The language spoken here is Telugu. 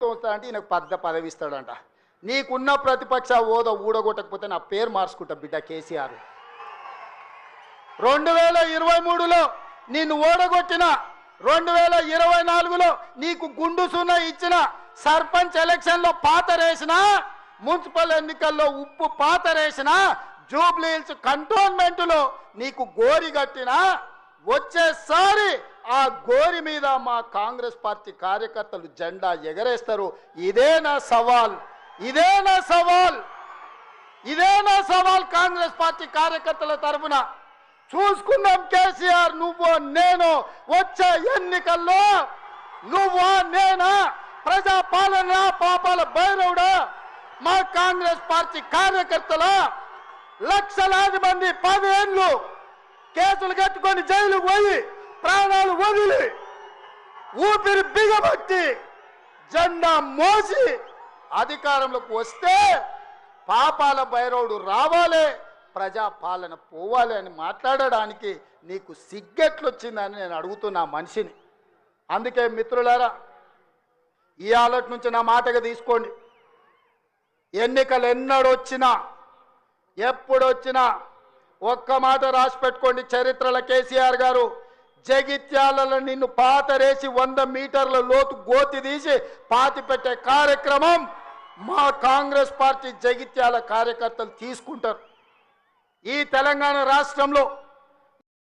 అంటే ఈయనకు పెద్ద పదవి ఇస్తాడంట. నీకున్న ప్రతిపక్ష హోదా ఊడగొట్టకపోతే నా పేరు మార్చుకుంటా బిడ్డ కేసీఆర్. 2023లో నిన్ను ఓడగొట్టిన, 2024లో నీకు గుండు సున్నా ఇచ్చిన, సర్పంచ్ ఎలక్షన్లో పాతరేసిన, మున్సిపల్ ఎన్నికల్లో ఉప్పు పాతరేసిన, జూబ్లీ హిల్స్ కంటోన్మెంట్లో నీకు గోరి కట్టిన, వచ్చేసారి ఆ గోరి మీద మా కాంగ్రెస్ పార్టీ కార్యకర్తలు జెండా ఎగరేస్తారు. ఇదే నా సవాల్, ఇదే నా సవాల్, ఇదే నా సవాల్. కాంగ్రెస్ పార్టీ కార్యకర్తల తరఫున చూసుకుందాం. కేసీఆర్ నువ్వు నేను వచ్చే ఎన్నికల్లో నువ్వా నేనా, ప్రజా పాలన పాపాల భైరవుడా, మా కాంగ్రెస్ పార్టీ కార్యకర్తల లక్షలాది మంది 10 ఏళ్ళు కేసులు కట్టుకొని జైలుకు పోయి ప్రాణాలు వదిలి ఊపిరి బిగబట్టి జెండా మోసి అధికారంలోకి వస్తే పాపాల భైరవుడు రావాలి, ప్రజా పాలన పోవాలి అని మాట్లాడడానికి నీకు సిగ్గెట్లొచ్చిందని నేను అడుగుతున్నా మనిషిని. అందుకే మిత్రులారా, ఇవాళ నుంచి నా మాటగా తీసుకోండి. ఎన్నికలు ఎన్నడొచ్చినా ఎప్పుడొచ్చినా ఒక్క మాట రాసి పెట్టుకోండి. చరిత్రలో కేసీఆర్ గారు జగిత్యాలలో నిన్ను పాతరేసి 100 మీటర్ల లోతు గోతి తీసి పాతి పెట్టే కార్యక్రమం మా కాంగ్రెస్ పార్టీ జగిత్యాల కార్యకర్తలు తీసుకుంటారు. ఈ తెలంగాణ రాష్ట్రంలో